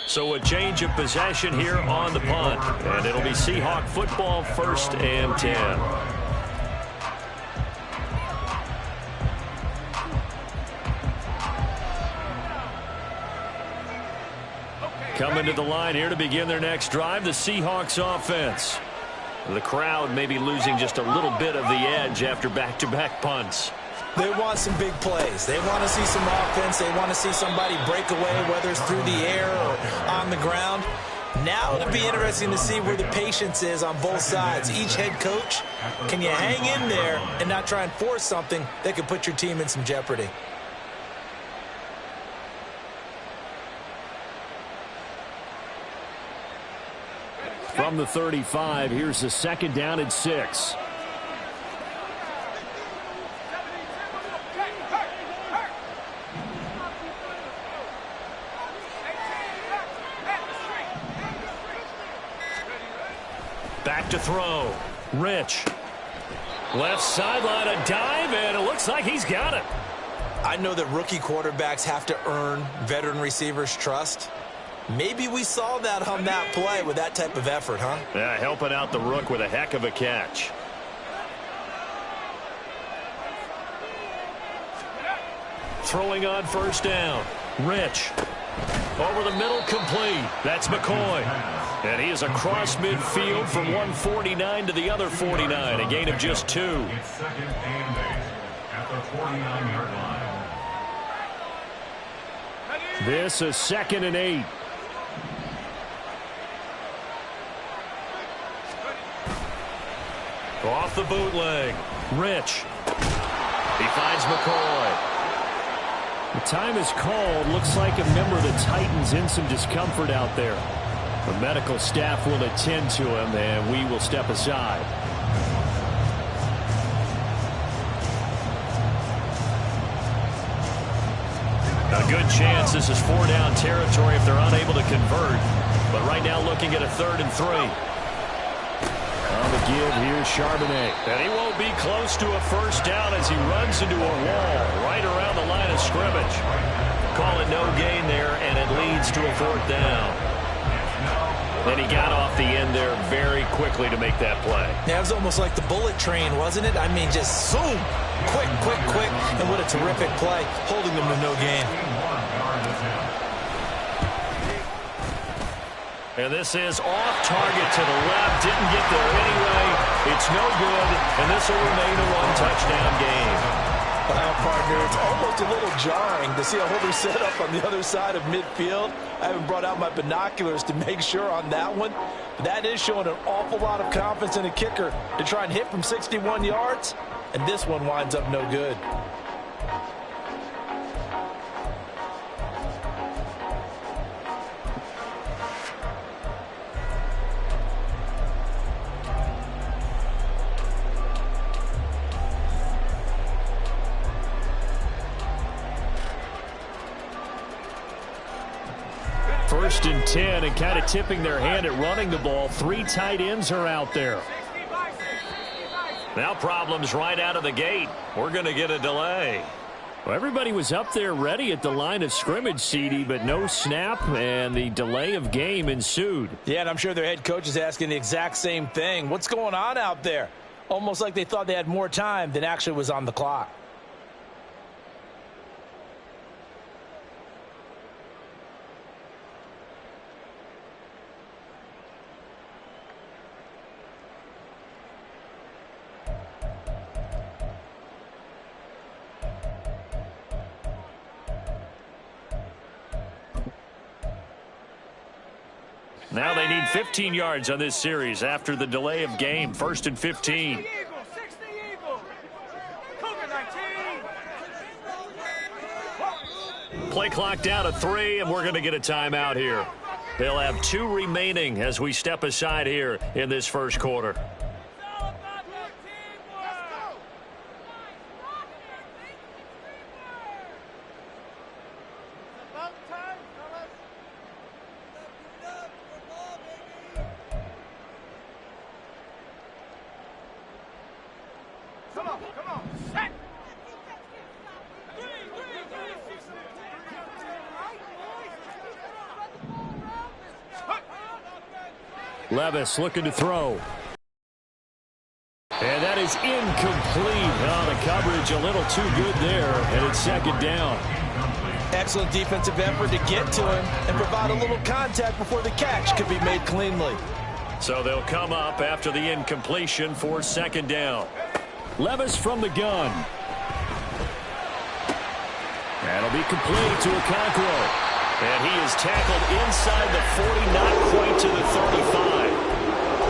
So a change of possession here on the punt. And it'll be Seahawk football, 1st and 10. Coming to the line here to begin their next drive, the Seahawks offense. The crowd may be losing just a little bit of the edge after back-to-back punts. They want some big plays. They want to see some offense. They want to see somebody break away, whether it's through the air or on the ground. Now it'll be interesting to see where the patience is on both sides. Each head coach, can you hang in there and not try and force something that could put your team in some jeopardy? From the 35, here's the 2nd down and 6. Back to throw. Rich. Left sideline, a dive, and it looks like he's got it. I know that rookie quarterbacks have to earn veteran receivers' trust. Maybe we saw that on that play with that type of effort, huh? Yeah, helping out the rook with a heck of a catch. Throwing on 1st down. Rich. Over the middle, complete. That's McCoy. And he is across midfield from 149 to the other 49. A gain of just 2. It's 2nd and 8 at the 49-yard line. This is 2nd and 8. Off the bootleg. Rich. He finds McCoy. The time is called. Looks like a member of the Titans in some discomfort out there. The medical staff will attend to him, and we will step aside. A good chance this is 4-down territory if they're unable to convert. But right now looking at a 3rd and 3. On the give, here's Charbonnet. And he won't be close to a 1st down as he runs into a wall right around the line of scrimmage. Call it no gain there, and it leads to a 4th down. And he got off the end there very quickly to make that play. Yeah, it was almost like the bullet train, wasn't it? I mean, just zoom. Quick, quick, quick. And what a terrific play, holding them to no gain. And this is off target to the left. Didn't get there anyway. It's no good, and this will remain a 1-touchdown game. Wow, partner, it's almost a little jarring to see a holder set up on the other side of midfield. I haven't brought out my binoculars to make sure on that one. But that is showing an awful lot of confidence in a kicker to try and hit from 61 yards. And this one winds up no good. First and 10, and kind of tipping their hand at running the ball. 3 tight ends are out there. Now problems right out of the gate. We're going to get a delay. Well, everybody was up there ready at the line of scrimmage, CD, but no snap, and the delay of game ensued. Yeah, and I'm sure their head coach is asking the exact same thing. What's going on out there? Almost like they thought they had more time than actually was on the clock. Now they need 15 yards on this series after the delay of game. 1st and 15. Play clock down to 3, and we're going to get a timeout here. They'll have 2 remaining as we step aside here in this first quarter. Levis looking to throw. And that is incomplete. Oh, the coverage a little too good there, and it's second down. Excellent defensive effort to get to him and provide a little contact before the catch could be made cleanly. So they'll come up after the incompletion for second down. Levis from the gun. That'll be complete to Okonkwo. And he is tackled inside the 40, not quite to the 35.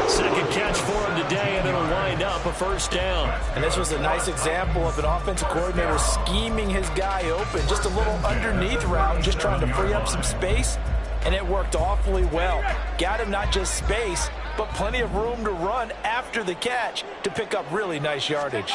Second catch for him today, and it'll wind up a first down. And this was a nice example of an offensive coordinator scheming his guy open. Just a little underneath route, just trying to free up some space, and it worked awfully well. Got him not just space, but plenty of room to run after the catch to pick up really nice yardage.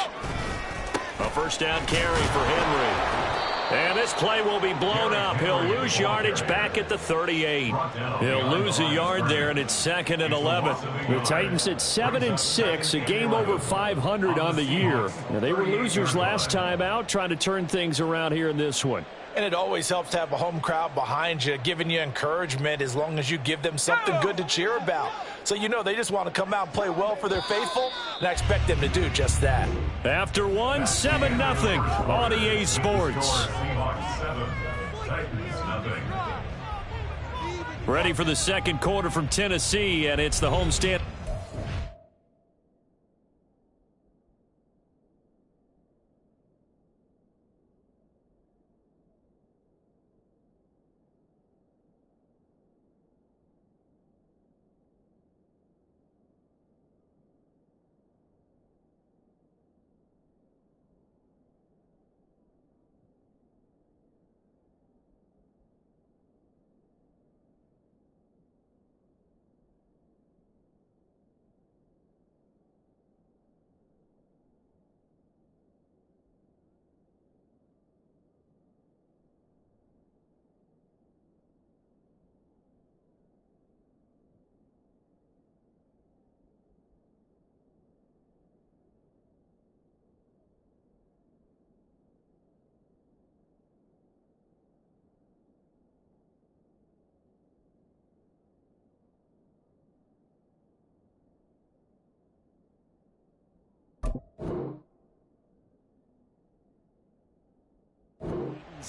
A first down carry for Henry. And this play will be blown up. He'll lose yardage back at the 38. He'll lose a yard there, and it's second and 11. The Titans at 7-6, a game over 500 on the year. Now, they were losers last time out, trying to turn things around here in this one. And it always helps to have a home crowd behind you, giving you encouragement as long as you give them something good to cheer about. So you know they just want to come out and play well for their faithful, and I expect them to do just that. After one, 7-0 on EA Sports. Ready for the second quarter from Tennessee, and it's the homestand.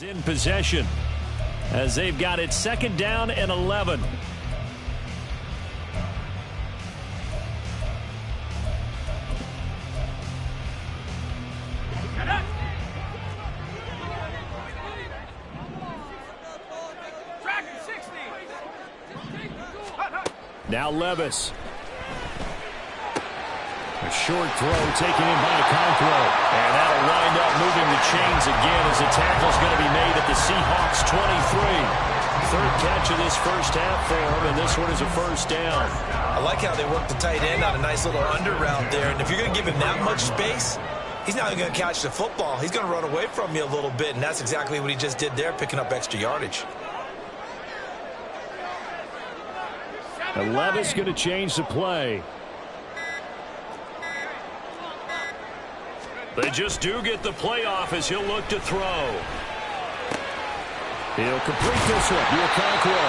In possession as they've got it second down and 11. Now Levis. A short throw taken in by Okonkwo. And that'll wind up moving the chains again as the tackle's going to be made at the Seahawks 23. Third catch of this first half for him, and this one is a first down. I like how they work the tight end on a nice little under route there. And if you're going to give him that much space, he's not going to catch the football. He's going to run away from you a little bit, and that's exactly what he just did there, picking up extra yardage. And Levis going to change the play. They just do get the playoff as he'll look to throw. He'll complete this one. Okonkwo.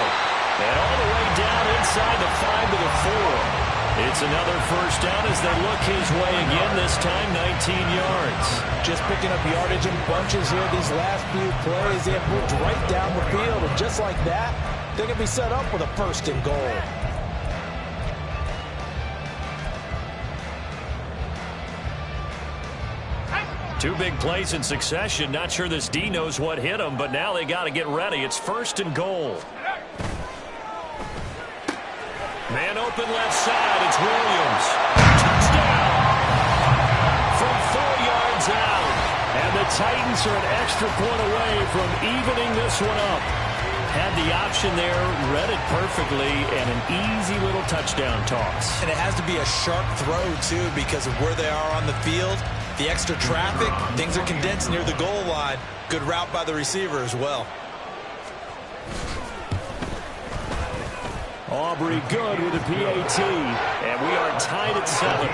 And all the way down inside the 5 to the 4. It's another first down as they look his way again, this time 19 yards. Just picking up yardage in bunches here these last few plays. They have moved right down the field, and just like that, they can be set up with a first and goal. Two big plays in succession. Not sure this D knows what hit him, but now they got to get ready. It's first and goal. Man open left side. It's Williams. Touchdown! From 4 yards out. And the Titans are an extra point away from evening this one up. Had the option there, read it perfectly, and an easy little touchdown toss. And it has to be a sharp throw, too, because of where they are on the field. The extra traffic, things are condensed near the goal line. Good route by the receiver as well. Aubrey good with a PAT, and we are tied at 7.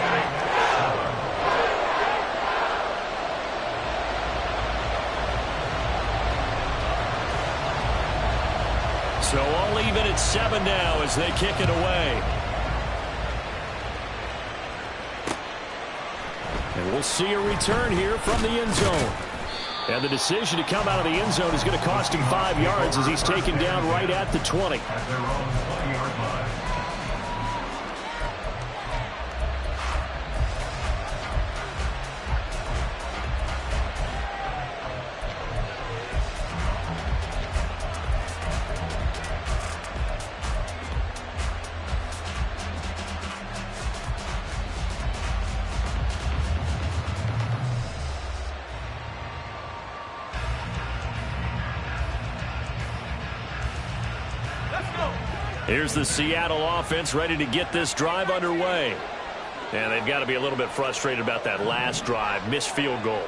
So all even at 7 now as they kick it away. And we'll see a return here from the end zone. And the decision to come out of the end zone is going to cost him 5 yards as he's taken down right at the 20. At their own 20-yard line. Here's the Seattle offense ready to get this drive underway. And they've got to be a little bit frustrated about that last drive, missed field goal.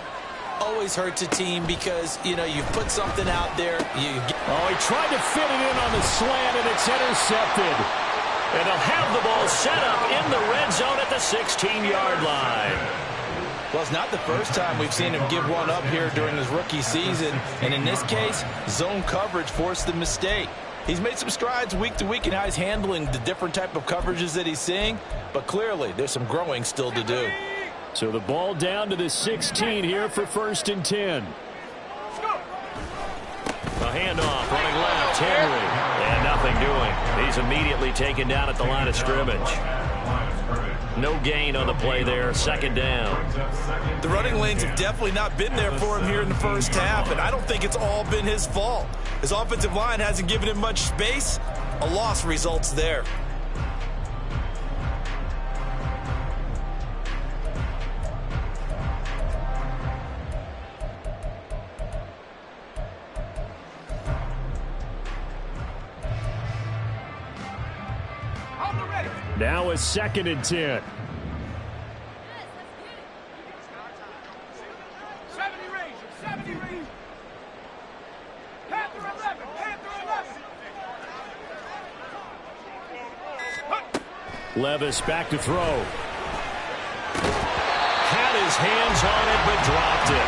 Always hurts a team because, you know, you've put something out there. Oh, he tried to fit it in on the slant, and it's intercepted. And they'll have the ball set up in the red zone at the 16-yard line. Well, it's not the first time we've seen him give one up here during his rookie season. And in this case, zone coverage forced the mistake. He's made some strides week to week in how he's handling the different type of coverages that he's seeing. But clearly, there's some growing still to do. So the ball down to the 16 here for 1st and 10. A handoff, running left, Henry. And nothing doing. He's immediately taken down at the line of scrimmage. No gain on the play there, 2nd down. The running lanes have definitely not been there for him here in the first half, and I don't think it's all been his fault. His offensive line hasn't given him much space. A loss results there. Now it's 2nd and 10. Levis back to throw. Had his hands on it, but dropped it.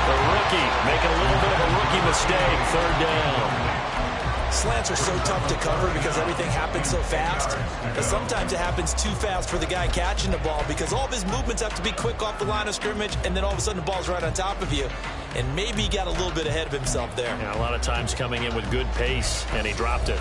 The rookie making a little bit of a rookie mistake. 3rd down. Slants are so tough to cover because everything happens so fast. But sometimes it happens too fast for the guy catching the ball because all of his movements have to be quick off the line of scrimmage, and then all of a sudden the ball's right on top of you. And maybe he got a little bit ahead of himself there. Yeah, a lot of times coming in with good pace, and he dropped it.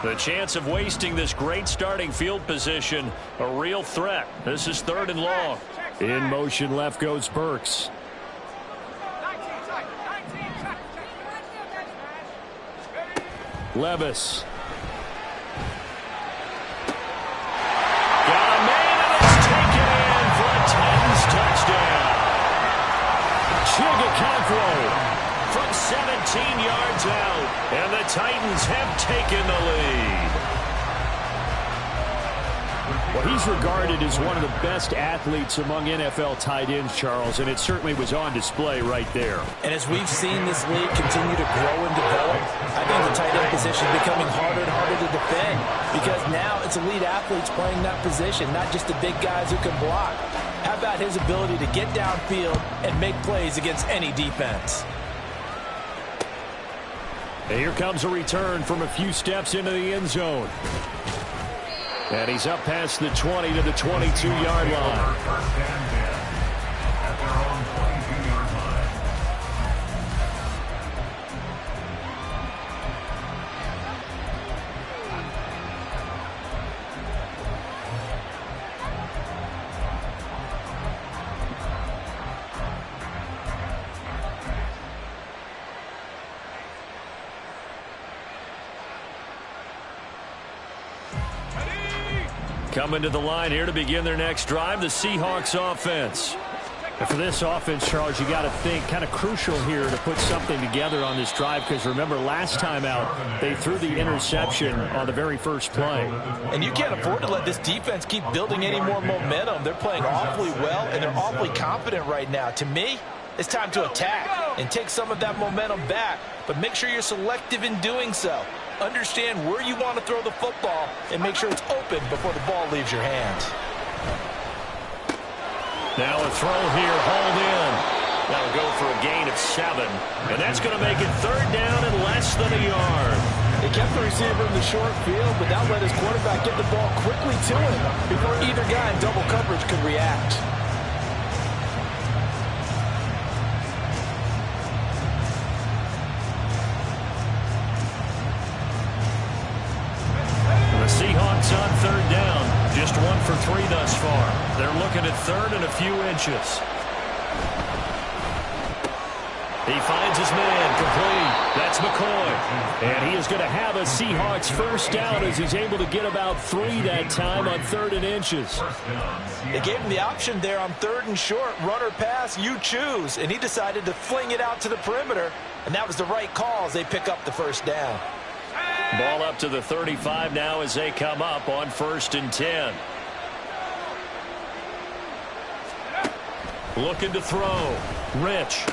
The chance of wasting this great starting field position, a real threat. This is 3rd and long. In motion left goes Burks. Levis. Got a man, and it's taken in for a Titans touchdown. Chigacancro from 17 yards out, and the Titans have taken the lead. Well, he's regarded as one of the best athletes among NFL tight ends, Charles, and it certainly was on display right there. And as we've seen this league continue to grow and develop, I think the tight end position is becoming harder and harder to defend because now it's elite athletes playing that position, not just the big guys who can block. How about his ability to get downfield and make plays against any defense? And here comes a return from a few steps into the end zone. And he's up past the 20 to the 22-yard line. 1st and 10. At their own 22-yard line. Coming to the line here to begin their next drive, the Seahawks offense. And for this offense, Charles, you got to think kind of crucial here to put something together on this drive because remember last time out they threw the interception on the very first play. And you can't afford to let this defense keep building any more momentum. They're playing awfully well and they're awfully confident right now. To me, it's time to attack and take some of that momentum back, but make sure you're selective in doing so. Understand where you want to throw the football and make sure it's open before the ball leaves your hands. Now a throw here, hauled in. That'll go for a gain of 7. And that's going to make it third down and less than a yard. They kept the receiver in the short field, but that let his quarterback get the ball quickly to him before either guy in double coverage could react. The Seahawks on third down. Just 1 for 3 thus far. They're looking at third and a few inches. He finds his man, complete. That's McCoy. And he is going to have a Seahawks first down as he's able to get about 3 that time on 3rd and inches. They gave him the option there on 3rd and short. Run or pass, you choose. And he decided to fling it out to the perimeter. And that was the right call as they pick up the first down. Ball up to the 35 now as they come up on 1st and 10. Looking to throw. Rich.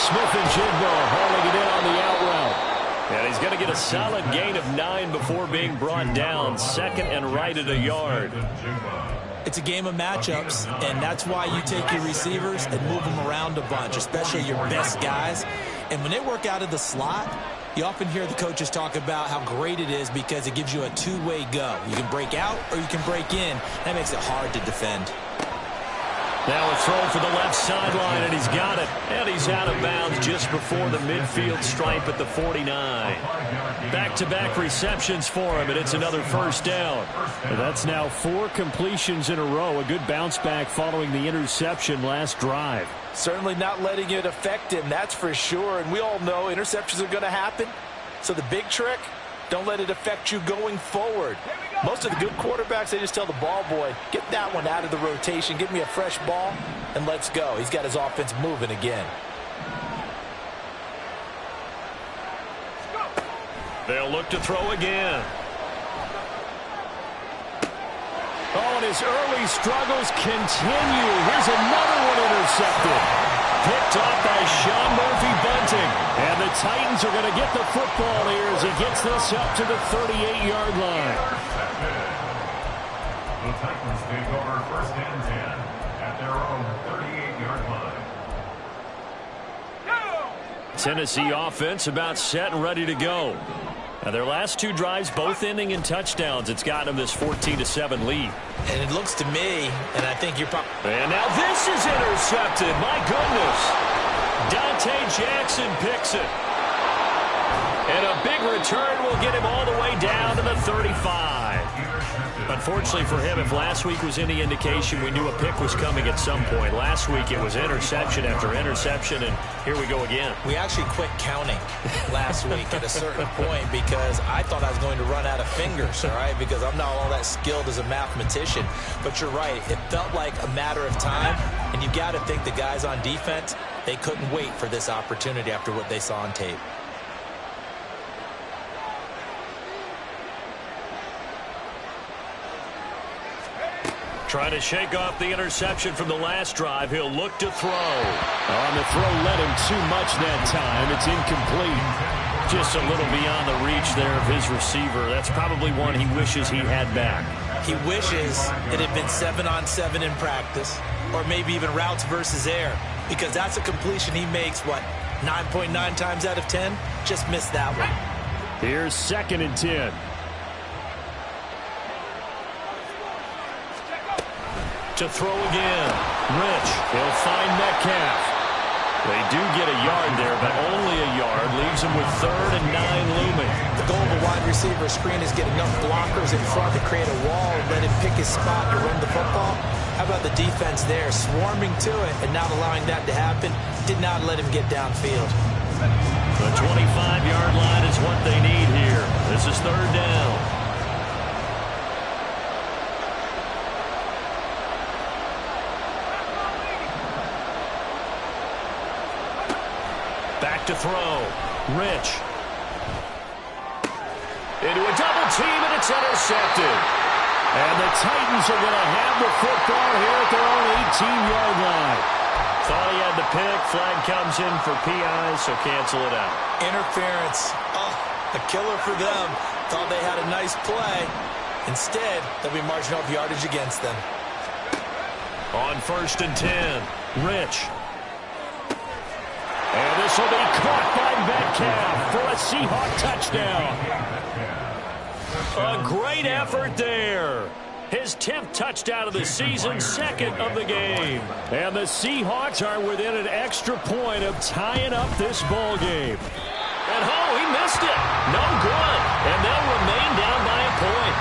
Smith-Njigba hauling it in on the out route. And he's going to get a solid gain of 9 before being brought down. 2nd and right at a yard. It's a game of matchups, and that's why you take your receivers and move them around a bunch, especially your best guys. And when they work out of the slot, you often hear the coaches talk about how great it is because it gives you a two-way go. You can break out or you can break in. That makes it hard to defend. Now a throw for the left sideline, and he's got it. And he's out of bounds just before the midfield stripe at the 49. Back-to-back receptions for him, and it's another first down. That's now 4 completions in a row. A good bounce back following the interception last drive. Certainly not letting it affect him, that's for sure. And we all know interceptions are going to happen. So the big trick, don't let it affect you going forward. Most of the good quarterbacks, they just tell the ball boy, get that one out of the rotation, give me a fresh ball, and let's go. He's got his offense moving again. They'll look to throw again. Oh, and his early struggles continue. Here's another one intercepted. Picked off by Sean Murphy-Bunting. And the Titans are going to get the football here as he gets this up to the 38-yard line. The Titans take over 1st and 10 at their own 38-yard line. Tennessee offense about set and ready to go. Now their last 2 drives, both ending in touchdowns. It's got them this 14-7 lead. And it looks to me, and I think you're probably... And now this is intercepted. My goodness. Dante Jackson picks it. And a big return will get him all the way down to the 35. Unfortunately for him, if last week was any indication, we knew a pick was coming at some point. Last week it was interception after interception, and here we go again. We actually quit counting last week at a certain point because I thought I was going to run out of fingers, all right, because I'm not all that skilled as a mathematician. But you're right. It felt like a matter of time, and you got to think the guys on defense, they couldn't wait for this opportunity after what they saw on tape. Trying to shake off the interception from the last drive. He'll look to throw. On the throw, let him too much that time. It's incomplete. Just a little beyond the reach there of his receiver. That's probably one he wishes he had back. He wishes it had been 7-on-7 in practice, or maybe even routes versus air, because that's a completion he makes, 9.9 times out of 10? Just missed that one. Here's 2nd and 10. To throw again. Rich. He'll find Metcalf. They do get a yard there, but only a yard. Leaves him with 3rd and 9 looming. The goal of a wide receiver screen is get enough blockers in front to create a wall and let him pick his spot to run the football. How about the defense there, swarming to it and not allowing that to happen? Did not let him get downfield. The 25-yard line is what they need here. This is 3rd down. Back to throw. Rich. Into a double team, and it's intercepted. And the Titans are going to have the football here at their own 18-yard line. Thought he had the pick. Flag comes in for PI, so cancel it out. Interference. Oh, a killer for them. Thought they had a nice play. Instead, they'll be marching off yardage against them. On 1st and 10, Rich. This will be caught by Metcalf for a Seahawk touchdown. A great effort there. His 10th touchdown of the season, 2nd of the game. And the Seahawks are within an extra point of tying up this ball game. And oh, he missed it. No good. And they'll remain down by a point.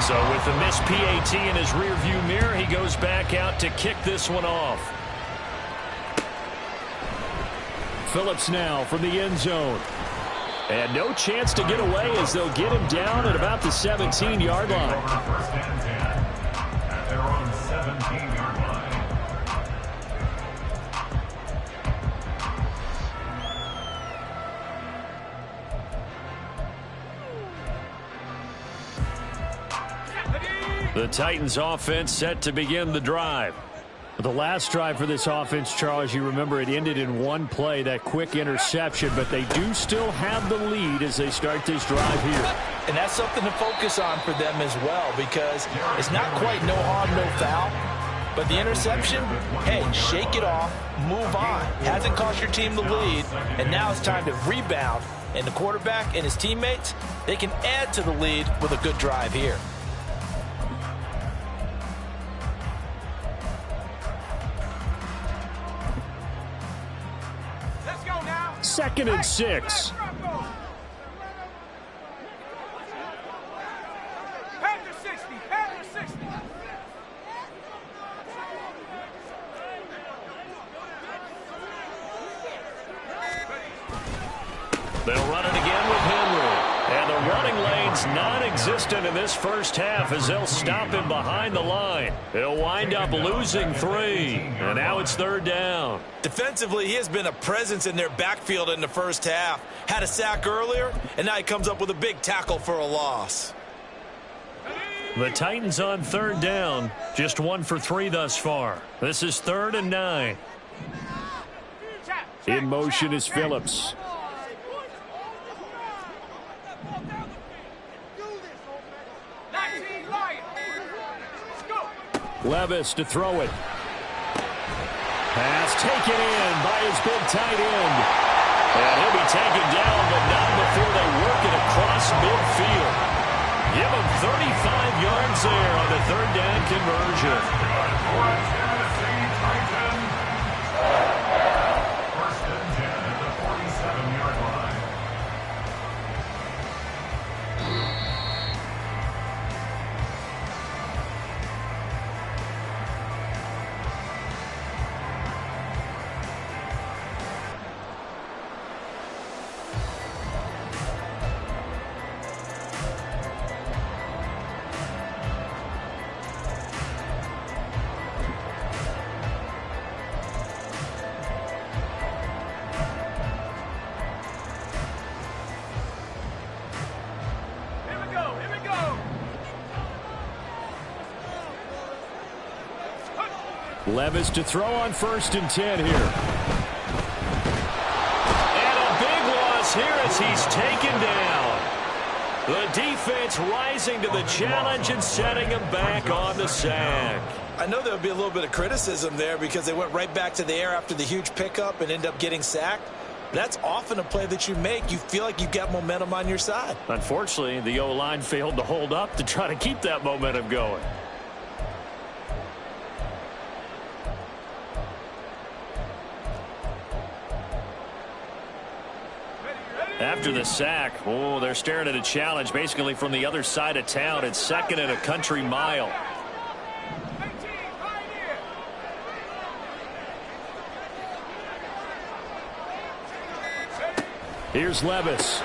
So with the missed PAT in his rearview mirror, he goes back out to kick this one off. Phillips now from the end zone. And no chance to get away as they'll get him down at about the 17-yard line. First and 10 at their own 17-yard line. The Titans offense set to begin the drive. The last drive for this offense, Charles, you remember it ended in one play, that quick interception, but they do still have the lead as they start this drive here. And that's something to focus on for them as well, because it's not quite no harm, no foul. But the interception, hey, shake it off, move on. Hasn't cost your team the lead, and now it's time to rebound. And the quarterback and his teammates, they can add to the lead with a good drive here. Second and 6. They'll run it again with Henry. And the running lane's non-existent in this first half as they'll stop him behind the line. He'll wind up losing 3. And now it's 3rd down. Defensively, he has been a presence in their backfield in the first half. Had a sack earlier, and now he comes up with a big tackle for a loss. The Titans on 3rd down. Just 1 for 3 thus far. This is 3rd and 9. In motion is Phillips. Levis to throw it. Pass taken in by his big tight end. And he'll be taken down, but not before they work it across midfield. Give him 35 yards there on the 3rd down conversion. First and 10 at the 47-yard line. Levis to throw on 1st and 10 here. And a big loss here as he's taken down. The defense rising to the challenge and setting him back on the sack. I know there'll be a little bit of criticism there because they went right back to the air after the huge pickup and end up getting sacked. That's often a play that you make. You feel like you've got momentum on your side. Unfortunately, the O-line failed to hold up to try to keep that momentum going. After the sack, oh, they're staring at a challenge basically from the other side of town. It's 2nd and a country mile. Here's Levis.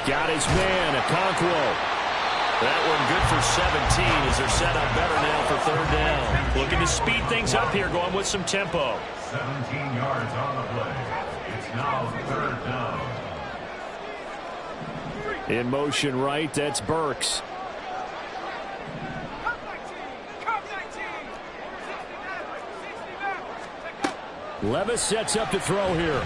Got his man, Okonkwo. That one good for 17 as they're set up better now for 3rd down. Looking to speed things up here, going with some tempo. 17 yards on the play. It's now 3rd down. In motion right, that's Burks. Levis sets up to throw here.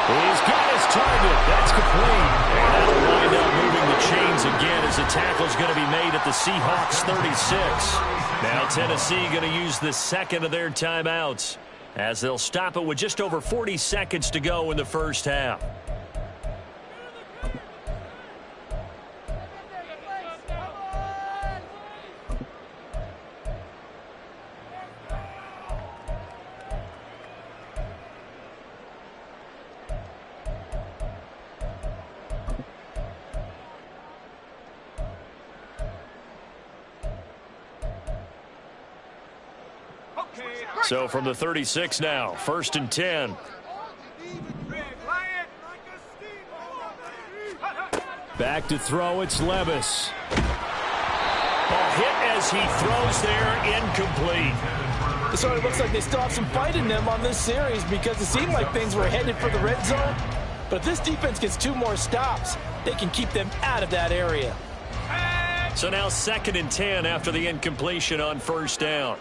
He's got his target. That's complete. And that'll wind up moving the chains again as the tackle's is going to be made at the Seahawks 36. Now Tennessee going to use the second of their timeouts as they'll stop it with just over 40 seconds to go in the first half. So from the 36 now, 1st and 10. Back to throw, it's Levis. Ball hit as he throws there, incomplete. So it looks like they still have some fight in them on this series because it seemed like things were headed for the red zone. But if this defense gets 2 more stops, they can keep them out of that area. So now 2nd and 10 after the incompletion on 1st down.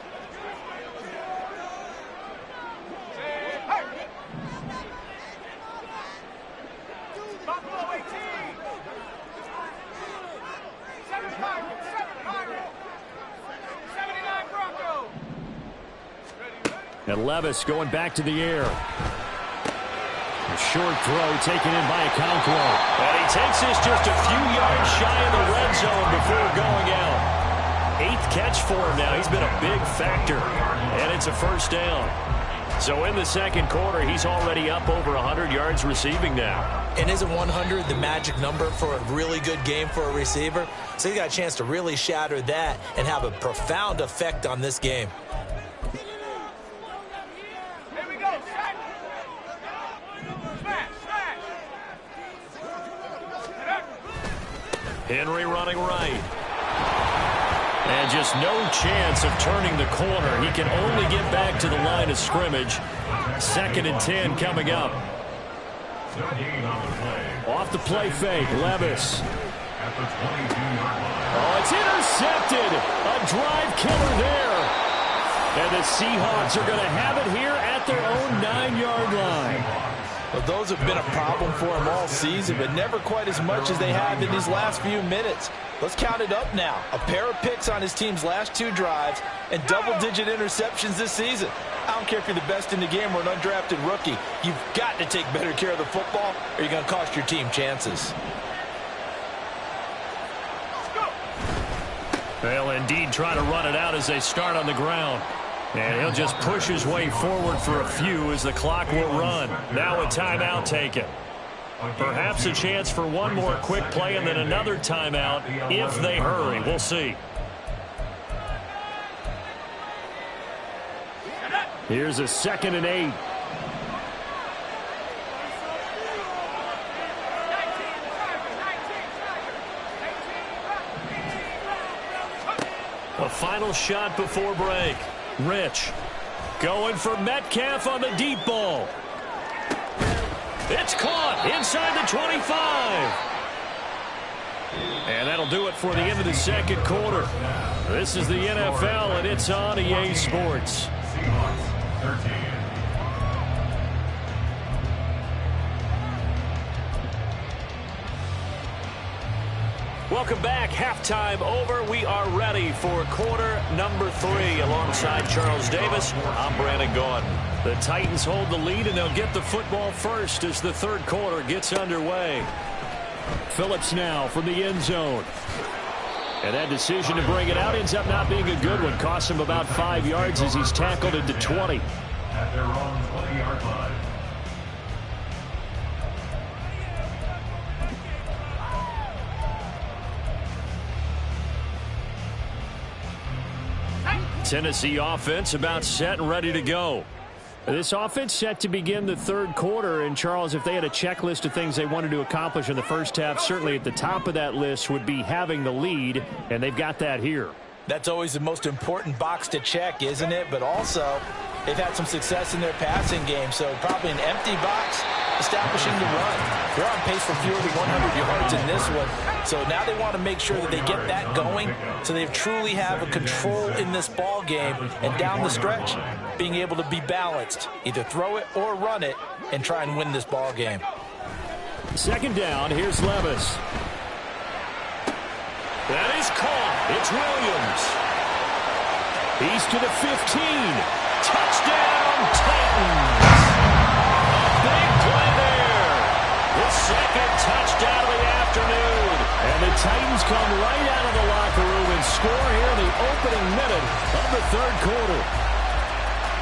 And Levis going back to the air. A short throw taken in by Okonkwo. And he takes this just a few yards shy of the red zone before going out. 8th catch for him now. He's been a big factor. And it's a 1st down. So in the 2nd quarter, he's already up over 100 yards receiving now. And isn't 100 the magic number for a really good game for a receiver? So he got a chance to really shatter that and have a profound effect on this game. Henry running right. And just no chance of turning the corner. He can only get back to the line of scrimmage. 2nd and 10 coming up. Off the play fake, Levis. Oh, it's intercepted. A drive killer there. And the Seahawks are going to have it here at their own 9-yard line. Well, those have been a problem for them all season, but never quite as much as they have in these last few minutes. Let's count it up now. A pair of picks on his team's last 2 drives and double-digit interceptions this season. I don't care if you're the best in the game or an undrafted rookie. You've got to take better care of the football or you're going to cost your team chances. They'll indeed try to run it out as they start on the ground. And he'll just push his way forward for a few as the clock will run. Now a timeout taken. Perhaps a chance for one more quick play and then another timeout if they hurry. We'll see. Here's a 2nd and 8. A final shot before break. Rich going for Metcalf on the deep ball. It's caught inside the 25. And that'll do it for the end of the 2nd quarter. This is the NFL, and it's on EA Sports. Seahawks 13. Welcome back. Halftime over. We are ready for quarter number 3. Alongside Charles Davis, I'm Brandon Gaudin. The Titans hold the lead, and they'll get the football first as the 3rd quarter gets underway. Phillips now from the end zone. And that decision to bring it out ends up not being a good one. Costs him about 5 yards as he's tackled into 20. At their own 20-yard line. Tennessee offense about set and ready to go. This offense set to begin the 3rd quarter. And, Charles, if they had a checklist of things they wanted to accomplish in the first half, certainly at the top of that list would be having the lead, and they've got that here. That's always the most important box to check, isn't it? But also, they've had some success in their passing game, so probably an empty box establishing the run. They're on pace for fewer than 100 yards in this one. So now they want to make sure that they get that going so they truly have a control in this ball game and down the stretch being able to be balanced. Either throw it or run it and try and win this ball game. 2nd down, here's Levis. That is He's caught. It's Williams. He's to the 15. Touchdown, Titans. Big play there. The second touchdown of the afternoon. And the Titans come right out of the locker room and score here in the opening minute of the third quarter.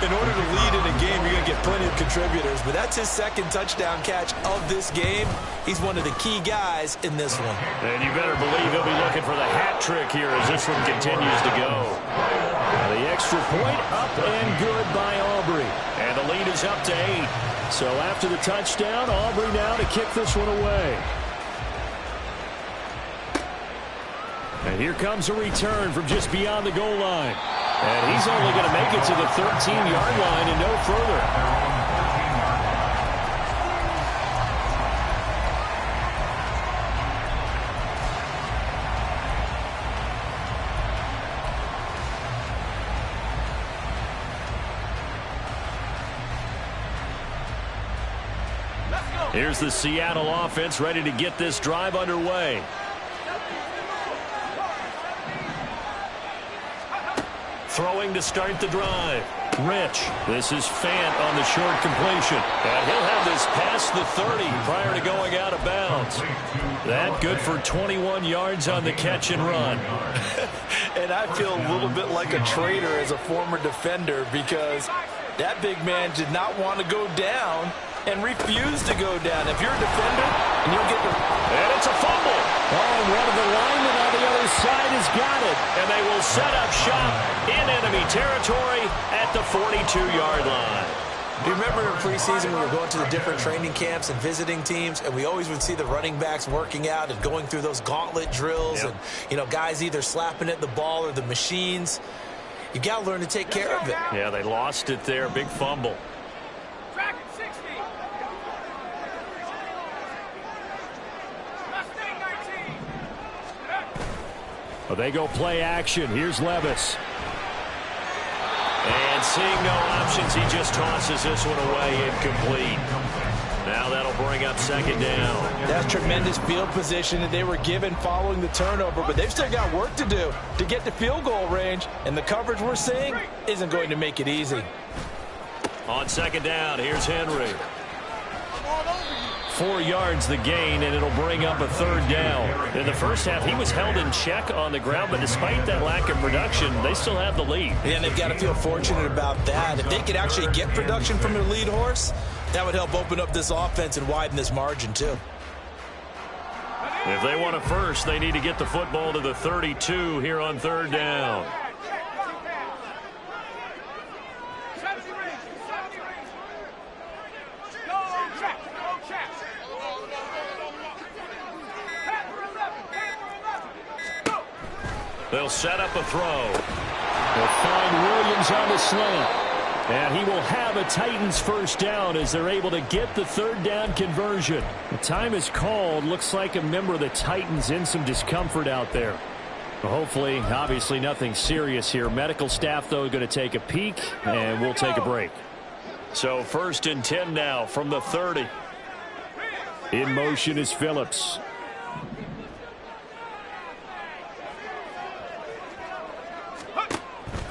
In order to lead in a game, you're going to get plenty of contributors, but that's his second touchdown catch of this game. He's one of the key guys in this one. And you better believe he'll be looking for the hat trick here as this one continues to go. The extra point up and good by Aubrey. And the lead is up to 8. So after the touchdown, Aubrey now to kick this one away. And here comes a return from just beyond the goal line. And he's only going to make it to the 13-yard line and no further. Here's the Seattle offense ready to get this drive underway. Throwing to start the drive. Rich. This is Fant on the short completion. And he'll have this past the 30 prior to going out of bounds. That good for 21 yards on the catch and run. And I feel a little bit like a traitor as a former defender because that big man did not want to go down and refused to go down. If you're a defender, and you'll get the... And it's a fumble. Oh, and one of the linemen on the other side has got it. And they will set up shop in enemy territory at the 42-yard line. Do you remember in preseason we were going to the different training camps and visiting teams, and we always would see the running backs working out and going through those gauntlet drills, and, you know, guys either slapping at the ball or the machines. You got to learn to take care of it. Yeah, they lost it there. Big fumble. Well, they go play action. Here's Levis. And seeing no options, he just tosses this one away incomplete. Now that'll bring up second down. That's tremendous field position that they were given following the turnover, but they've still got work to do to get to field goal range, and the coverage we're seeing isn't going to make it easy. On second down, here's Henry. 4 yards the gain, and it'll bring up a third down. In the first half, he was held in check on the ground, but despite that lack of production, they still have the lead. And they've got to feel fortunate about that. If they could actually get production from their lead horse, that would help open up this offense and widen this margin, too. If they want a first, they need to get the football to the 32 here on third down. They'll set up a throw. They'll find Williams on the slant. And he will have a Titans first down as they're able to get the third down conversion. The time is called. Looks like a member of the Titans in some discomfort out there. Well, hopefully, obviously nothing serious here. Medical staff, though, going to take a peek, and we'll take a break. So 1st and 10 now from the 30. In motion is Phillips.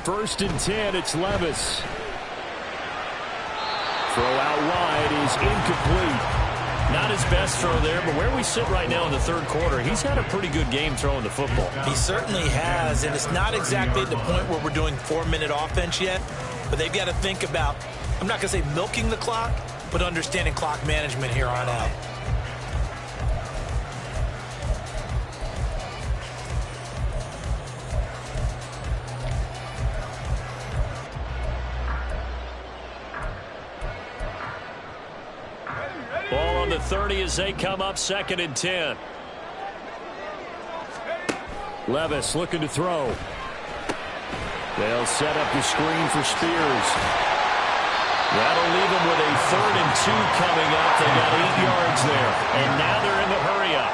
First and 10, it's Levis. Throw out wide is incomplete. Not his best throw there, but where we sit right now in the third quarter, he's had a pretty good game throwing the football. He certainly has, and it's not exactly at the point where we're doing 4-minute offense yet, but they've got to think about, I'm not going to say milking the clock, but understanding clock management here on out. Ball on the 30 as they come up 2nd and 10. Levis looking to throw. They'll set up the screen for Spears. That'll leave them with a 3rd and 2 coming up. They got 8 yards there. And now they're in the hurry up.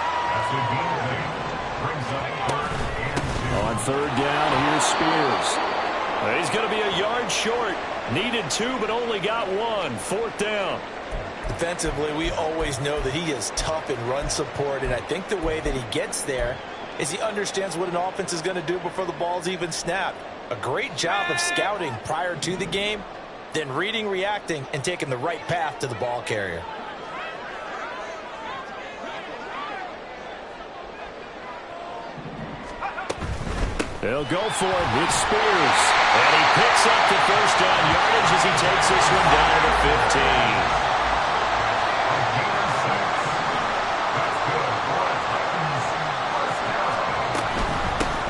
On 3rd down, here's Spears. He's going to be a yard short. Needed 2, but only got 1. 4th down. Defensively, we always know that he is tough in run support, and I think the way that he gets there is he understands what an offense is going to do before the ball's even snapped. A great job of scouting prior to the game, then reading, reacting, and taking the right path to the ball carrier. They'll go for it. It's Spears. And he picks up the first down yardage as he takes this one down to the 15.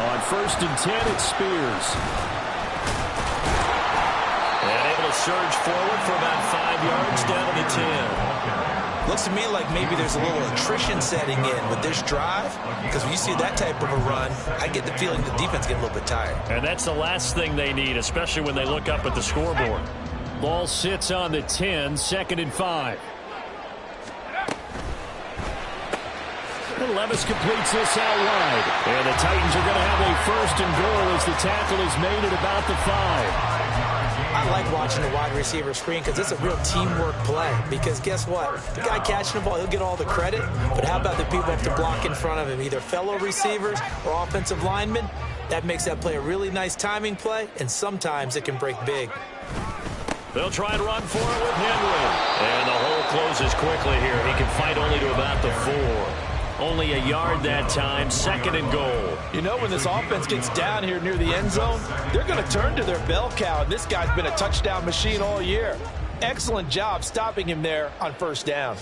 On 1st and 10, it's Spears. And able to surge forward for about 5 yards down to the 10. Looks to me like maybe there's a little attrition setting in with this drive, because when you see that type of a run, I get the feeling the defense get a little bit tired. And that's the last thing they need, especially when they look up at the scoreboard. Ball sits on the 10, 2nd and 5. And Levis completes this out wide. And the Titans are going to have a 1st and goal as the tackle is made at about the 5. I like watching the wide receiver screen because it's a real teamwork play. Because guess what? The guy catching the ball, he'll get all the credit. But how about the people up to block in front of him, either fellow receivers or offensive linemen? That makes that play a really nice timing play, and sometimes it can break big. They'll try and run for it with Henry. And the hole closes quickly here. He can fight only to about the 4. Only a yard that time, 2nd and goal. You know, when this offense gets down here near the end zone, they're going to turn to their bell cow, and this guy's been a touchdown machine all year. Excellent job stopping him there on 1st down.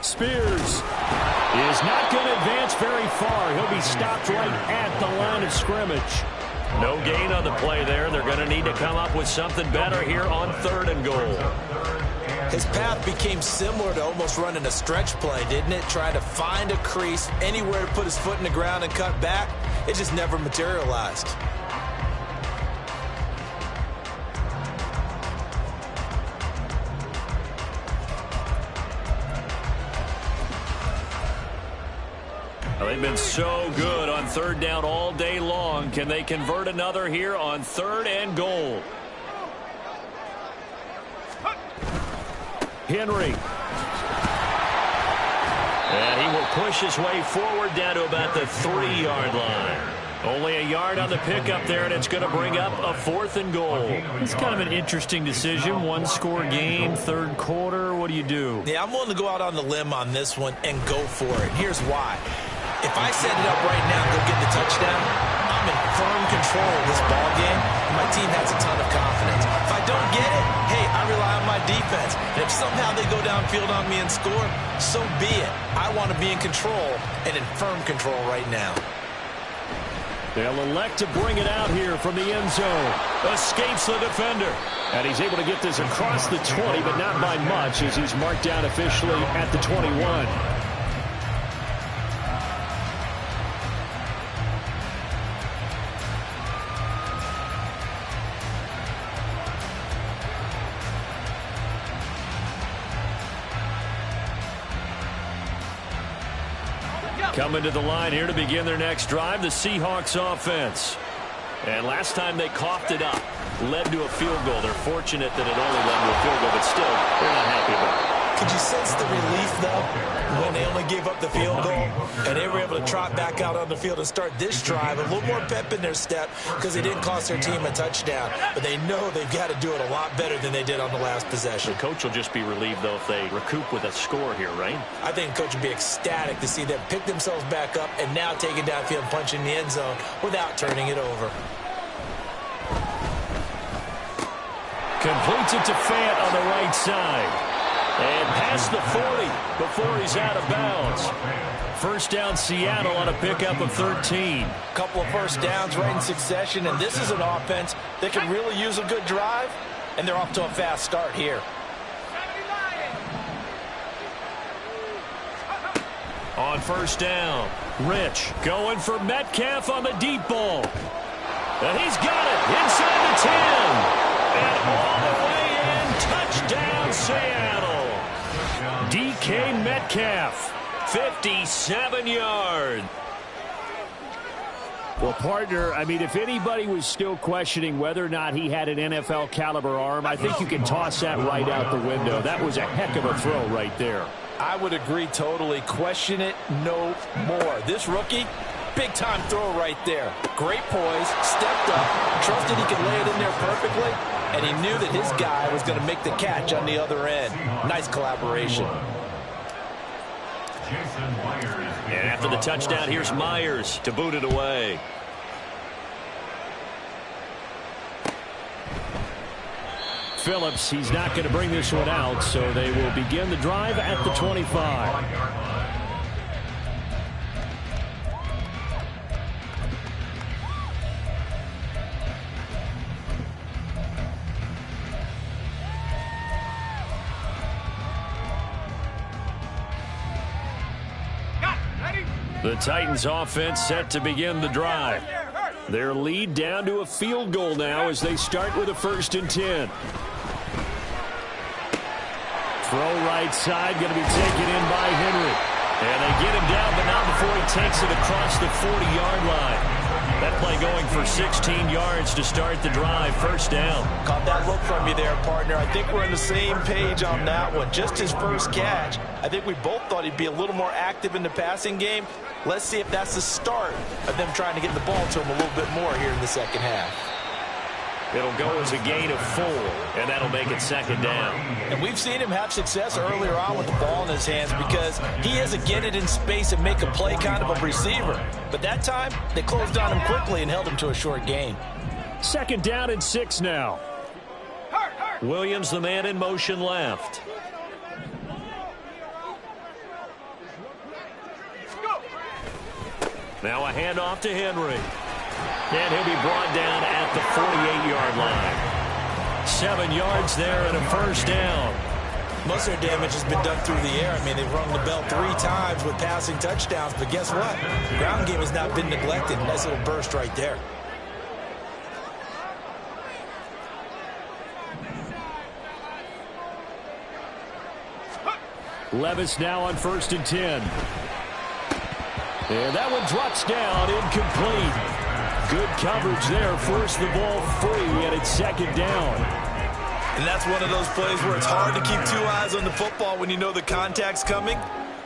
Spears is not going to advance very far. He'll be stopped right at the line of scrimmage. No gain on the play there. They're going to need to come up with something better here on 3rd and goal. His path became similar to almost running a stretch play, didn't it? Trying to find a crease, anywhere to put his foot in the ground and cut back. It just never materialized. Well, they've been so good on 3rd down all day long. Can they convert another here on 3rd and goal? Henry. And he will push his way forward down to about the 3-yard line. Only a yard on the pickup there, and it's going to bring up a 4th and goal. It's kind of an interesting decision. 1-score game, 3rd quarter. What do you do? Yeah, I'm willing to go out on the limb on this one and go for it. Here's why. If I set it up right now and go get the touchdown, I'm in firm control of this ball game, and my team has a ton of confidence. If I don't get it, hey, I rely on my defense. And if somehow they go downfield on me and score, so be it. I want to be in control and in firm control right now. They'll elect to bring it out here from the end zone. Escapes the defender. And he's able to get this across the 20, but not by much as he's marked down officially at the 21. Coming to the line here to begin their next drive, the Seahawks offense. And last time they coughed it up, led to a field goal. They're fortunate that it only led to a field goal, but still, they're not happy about it. Could you sense the relief, though, when they only gave up the field goal and they were able to trot back out on the field and start this drive? A little more pep in their step because they didn't cost their team a touchdown, but they know they've got to do it a lot better than they did on the last possession. The coach will just be relieved, though, if they recoup with a score here, right? I think the coach would be ecstatic to see them pick themselves back up and now take it downfield and punch in the end zone without turning it over. Completes it to Fant on the right side. And past the 40 before he's out of bounds. 1st down Seattle on a pickup of 13. Couple of 1st downs right in succession, and this is an offense that can really use a good drive, and they're off to a fast start here. On 1st down, Rich going for Metcalf on the deep ball. And he's got it inside the 10. And all the way in, touchdown Seattle. DK Metcalf, 57 yards. Well, partner, I mean, if anybody was still questioning whether or not he had an NFL caliber arm, I think you can toss that right out the window. That was a heck of a throw right there. I would agree totally. Question it no more. This rookie, big-time throw right there. Great poise, stepped up, trusted he could lay it in there perfectly, and he knew that his guy was going to make the catch on the other end. Nice collaboration. And after the touchdown, here's Myers to boot it away. Phillips, he's not going to bring this one out, so they will begin the drive at the 25. The Titans offense set to begin the drive. Their lead down to a field goal now as they start with a 1st and 10. Throw right side, going to be taken in by Henry. And they get him down, but not before he takes it across the 40-yard line. That play going for 16 yards to start the drive. 1st down. Caught that look from you there, partner. I think we're on the same page on that one. Just his first catch. I think we both thought he'd be a little more active in the passing game. Let's see if that's the start of them trying to get the ball to him a little bit more here in the second half. It'll go as a gain of 4, and that'll make it 2nd down. And we've seen him have success earlier on with the ball in his hands because he is a get it in space and make a play kind of a receiver. But that time, they closed on him quickly and held him to a short gain. 2nd down and 6 now. Williams, the man in motion left. Now a handoff to Henry. And he'll be brought down at the 48-yard line. 7 yards there and a 1st down. Most of their damage has been done through the air. I mean, they've rung the bell 3 times with passing touchdowns, but guess what? The ground game has not been neglected. Nice little burst right there. Levis now on 1st and 10. And that one drops down, incomplete. Good coverage there, forced the ball free, and it's 2nd down. And that's one of those plays where it's hard to keep 2 eyes on the football when you know the contact's coming,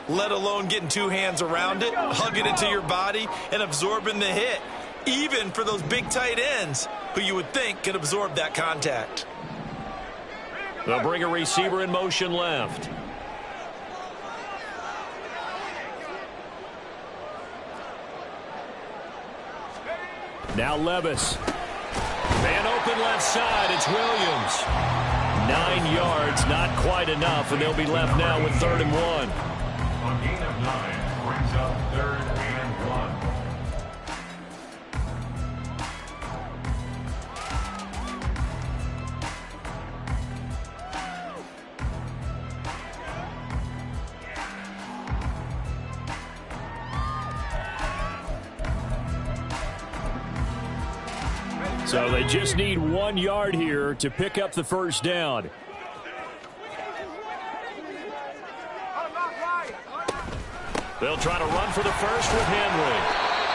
let alone getting 2 hands around it, hugging it to your body, and absorbing the hit, even for those big tight ends who you would think could absorb that contact. They'll bring a receiver in motion left. Now Levis. Man open left side. It's Williams. 9 yards, not quite enough, and they'll be left now with 3rd and 1. A gain of 9 brings up 3rd and 1. So they just need 1 yard here to pick up the 1st down. They'll try to run for the 1st with Henry.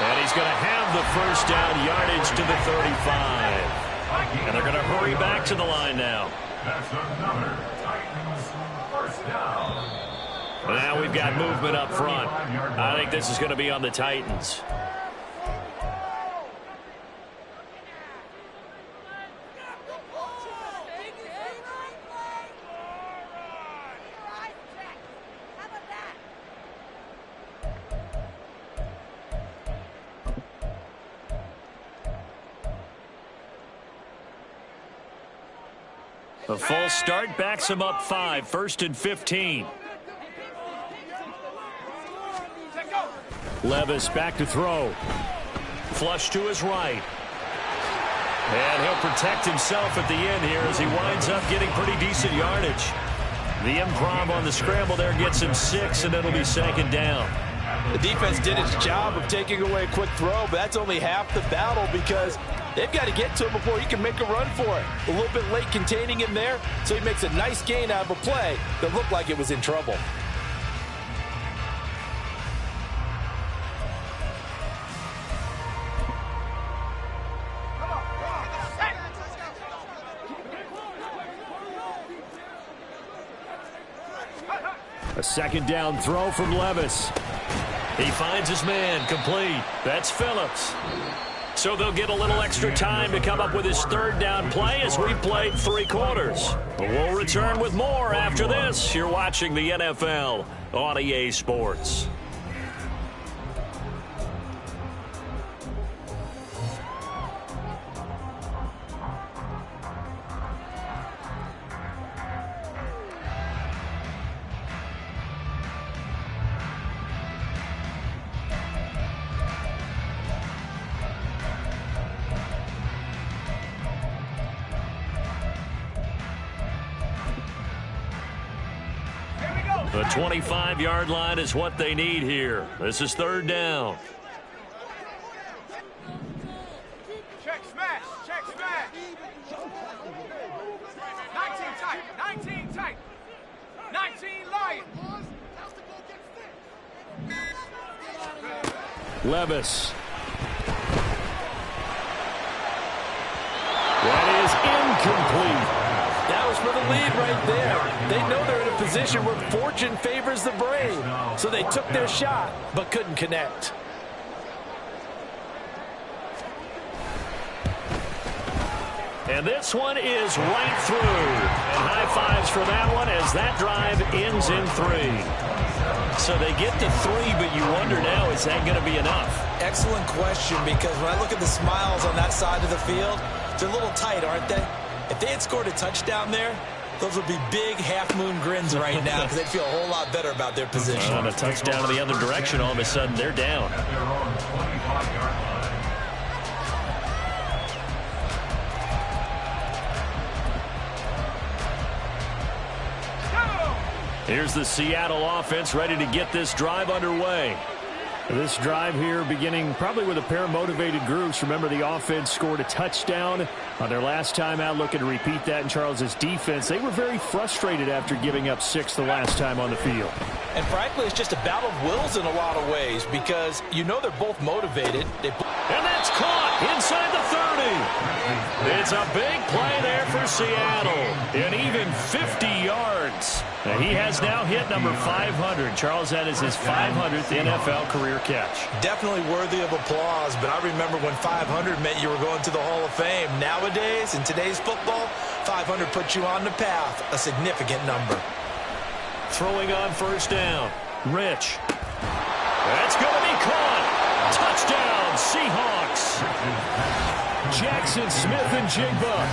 And he's going to have the 1st down, yardage to the 35. And they're going to hurry back to the line now. That's another Titans 1st down. Now we've got movement up front. I think this is going to be on the Titans. A full start backs him up 5, 1st and 15. Levis back to throw. Flush to his right. And he'll protect himself at the end here as he winds up getting pretty decent yardage. The improv on the scramble there gets him 6, and it'll be 2nd down. The defense did its job of taking away a quick throw, but that's only half the battle because they've got to get to him before he can make a run for it. A little bit late containing him there, so he makes a nice gain out of a play that looked like it was in trouble. A second down throw from Levis. He finds his man, complete. That's Phillips. So they'll get a little extra time to come up with his third down play as we played 3 quarters. But we'll return with more after this. You're watching the NFL on EA Sports. The 25-yard line is what they need here. This is third down. Check smash, check smash. 19 tight, 19 tight. 19 Lions. Levis. That is incomplete. That was for the lead right there. They know they're in a position where fortune favors the brave. So they took their shot, but couldn't connect. And this one is right through. And high fives for that one as that drive ends in 3. So they get to 3, but you wonder now, is that going to be enough? Excellent question, because when I look at the smiles on that side of the field, they're a little tight, aren't they? If they had scored a touchdown there, those would be big half-moon grins right now because they'd feel a whole lot better about their position. On a touchdown in the other direction, all of a sudden they're down. At their own 25-yard line. Here's the Seattle offense ready to get this drive underway. This drive here beginning probably with a pair of motivated groups. Remember, the offense scored a touchdown on their last time out, looking to repeat that in Charles's defense. They were very frustrated after giving up 6 the last time on the field. And frankly, it's just a battle of wills in a lot of ways because you know they're both motivated. And that's caught inside the 30. It's a big play there for Seattle. And even 50 yards. Now, he has now hit number 500. Charles, that is his 500th NFL career catch. Definitely worthy of applause, but I remember when 500 meant you were going to the Hall of Fame. Nowadays, in today's football, 500 puts you on the path, a significant number. Throwing on first down. Rich. That's going to be caught. Touchdown, Seahawks. Jackson Smith and Jigba.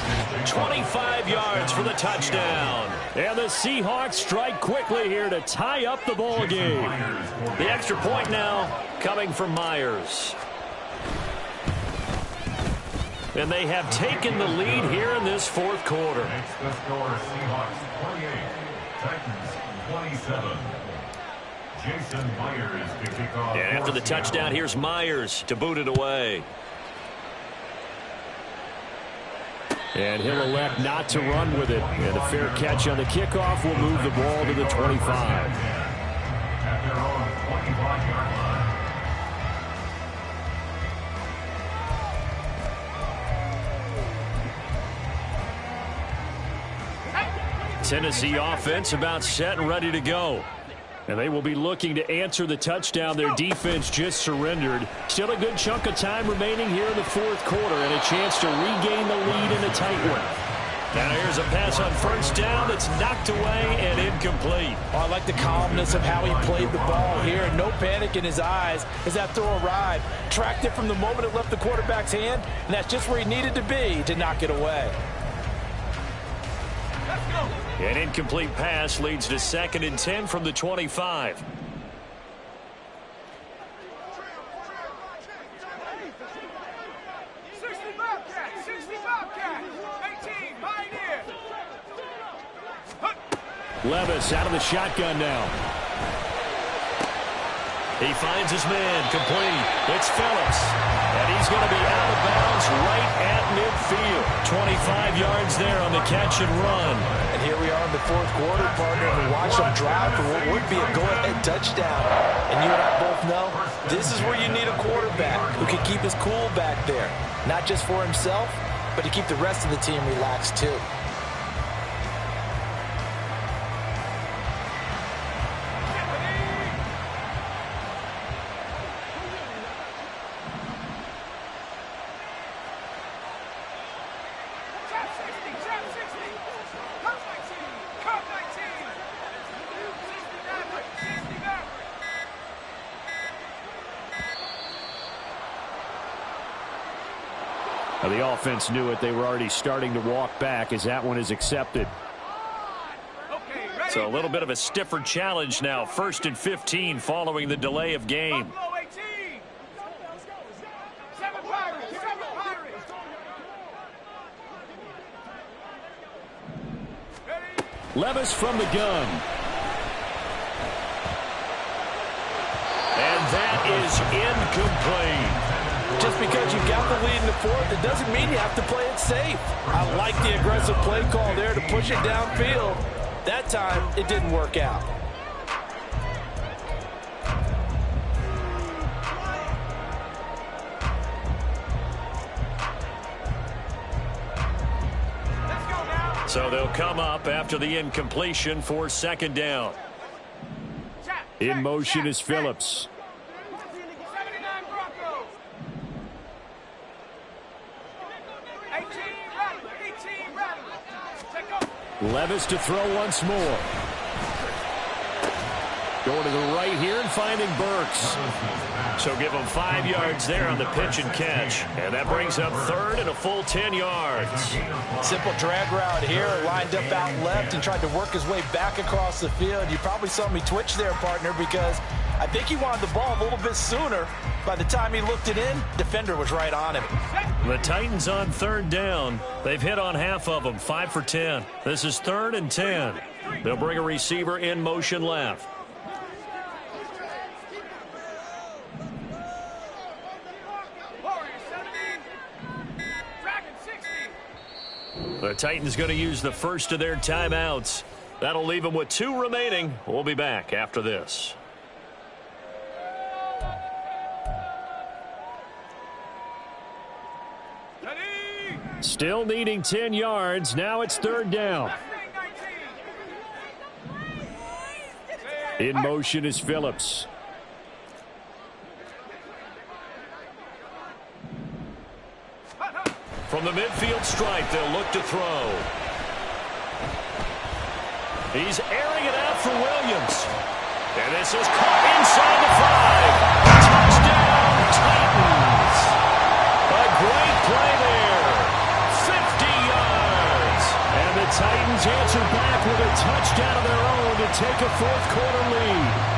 25 yards for the touchdown. And the Seahawks strike quickly here to tie up the ball game. The extra point now coming from Myers. And they have taken the lead here in this fourth quarter. Makes the score Seahawks 28, Titans 27. Jason Myers to kick off. And after the touchdown, here's Myers to boot it away. And he'll elect not to run with it. And a fair catch on the kickoff will move the ball to the 25. At their own 25-yard line. Tennessee offense about set and ready to go. And they will be looking to answer the touchdown their defense just surrendered. Still a good chunk of time remaining here in the fourth quarter and a chance to regain the lead in a tight one. Now here's a pass on first down that's knocked away and incomplete. Oh, I like the calmness of how he played the ball here, and no panic in his eyes as that throw arrived. Tracked it from the moment it left the quarterback's hand, and that's just where he needed to be to knock it away. An incomplete pass leads to 2nd and 10 from the 25. Levis out of the shotgun now. He finds his man, complete. It's Phillips. And he's going to be out of bounds right at midfield. 25 yards there on the catch and run. And here we are in the fourth quarter, partner, and watch them drive for what would be a go-ahead touchdown. And you and I both know this is where you need a quarterback who can keep his cool back there. Not just for himself, but to keep the rest of the team relaxed too. Now, the offense knew it. They were already starting to walk back as that one is accepted. So a little bit of a stiffer challenge now. 1st and 15 following the delay of game. Levis from the gun. And that is incomplete. Just because you got the lead in the fourth, it doesn't mean you have to play it safe. I like the aggressive play call there to push it downfield. That time, it didn't work out. So they'll come up after the incompletion for 2nd down. In motion is Phillips. Levis to throw once more. Going to the right here and finding Burks. So give him 5 yards there on the pitch and catch. And that brings up 3rd and a full 10 yards. Simple drag route here. Lined up out left and tried to work his way back across the field. You probably saw me twitch there, partner, because I think he wanted the ball a little bit sooner. By the time he looked it in, defender was right on him. The Titans on 3rd down. They've hit on half of them, 5 for 10. This is 3rd and 10. They'll bring a receiver in motion left. The Titans going to use the first of their timeouts. That'll leave them with 2 remaining. We'll be back after this. Still needing 10 yards. Now it's 3rd down. In motion is Phillips. From the midfield stripe, they'll look to throw. He's airing it out for Williams. And this is caught inside the 5. Touchdown, Titans. A great play there. 50 yards. And the Titans answer back with a touchdown of their own to take a 4th quarter lead.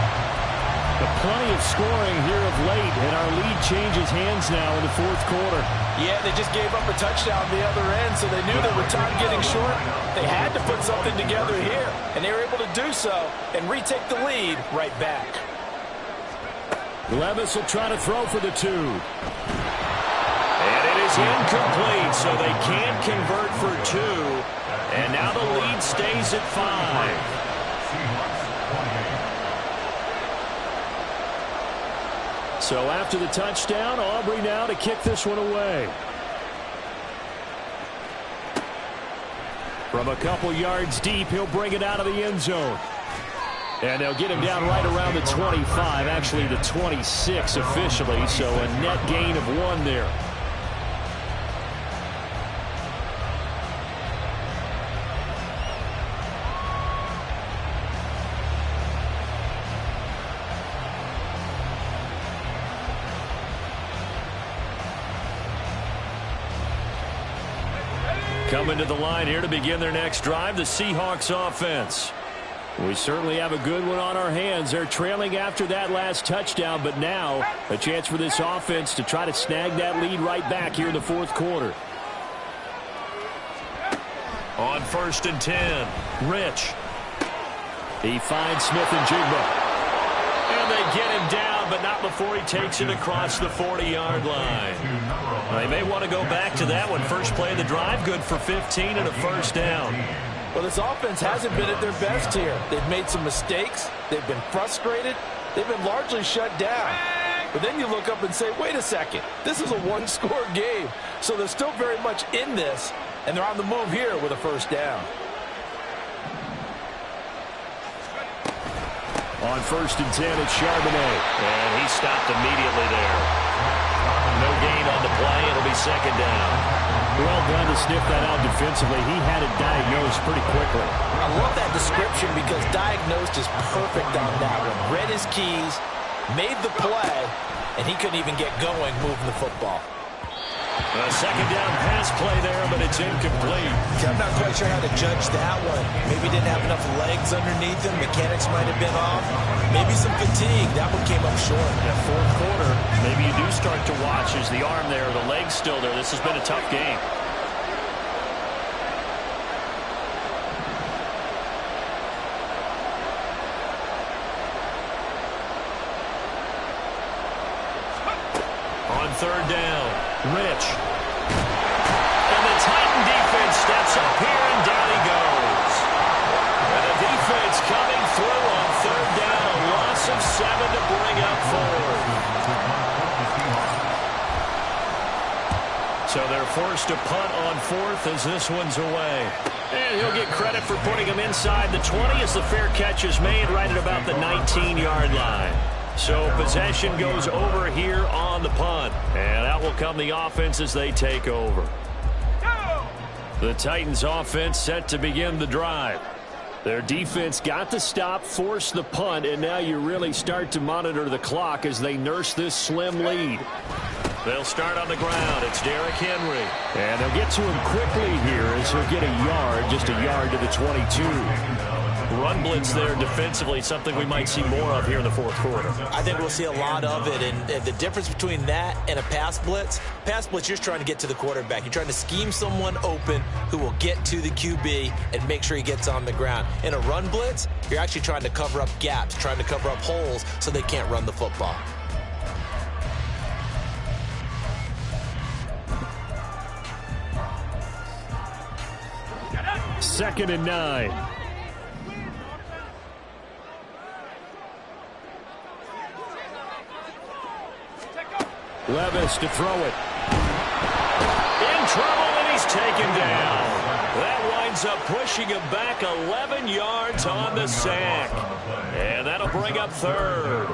Plenty of scoring here of late, and our lead changes hands now in the 4th quarter. Yeah, they just gave up a touchdown on the other end, so they knew that with time getting short, they had to put something together here, and they were able to do so and retake the lead right back. Levis will try to throw for the 2. And it is incomplete, so they can't convert for 2. And now the lead stays at 5. So after the touchdown, Aubrey now to kick this one away. From a couple yards deep, he'll bring it out of the end zone. And they'll get him down right around the 25, actually the 26 officially, so a net gain of 1 there. Coming to the line here to begin their next drive, the Seahawks offense. We certainly have a good one on our hands. They're trailing after that last touchdown, but now a chance for this offense to try to snag that lead right back here in the 4th quarter. On 1st and 10, Rich. He finds Smith and Jigba. And they get him down, but not before he takes it across the 40-yard line. They may want to go back to that one. First play of the drive, good for 15 and a 1st down. Well, this offense hasn't been at their best here. They've made some mistakes. They've been frustrated. They've been largely shut down. But then you look up and say, wait a second, this is a 1-score game. So they're still very much in this, and they're on the move here with a 1st down. On 1st and 10, it's Charbonnet. And he stopped immediately there. No gain on the play. It'll be 2nd down. Well done to sniff that out defensively. He had it diagnosed pretty quickly. I love that description because diagnosed is perfect on that one. Read his keys, made the play, and he couldn't even get going moving the football. A second down pass play there, but it's incomplete. I'm not quite sure how to judge that one. Maybe didn't have enough legs underneath him. Mechanics might have been off. Maybe some fatigue. That one came up short. That fourth quarter, maybe you do start to watch. Is the arm there, the leg's still there? This has been a tough game. On third down, Rich. And the Titan defense steps up here, and down he goes. And the defense coming through on third down, a loss of 7 to bring up 4. So they're forced to punt on fourth as this one's away. And he'll get credit for putting him inside the 20 as the fair catch is made right at about the 19-yard line. So possession goes over here on the punt. And out will come the offense as they take over. The Titans offense set to begin the drive. Their defense got the stop, forced the punt, and now you really start to monitor the clock as they nurse this slim lead. They'll start on the ground. It's Derrick Henry. And they'll get to him quickly here as he'll get a yard, just a yard to the 22. Run blitz there defensively, something we might see more of here in the fourth quarter. I think we'll see a lot of it, and the difference between that and a pass blitz, you're just trying to get to the quarterback. You're trying to scheme someone open who will get to the QB and make sure he gets on the ground. In a run blitz, you're actually trying to cover up gaps, trying to cover up holes so they can't run the football. Second and 9. Levis to throw it. In trouble, and he's taken down. That winds up pushing him back 11 yards on the sack. And that'll bring up third.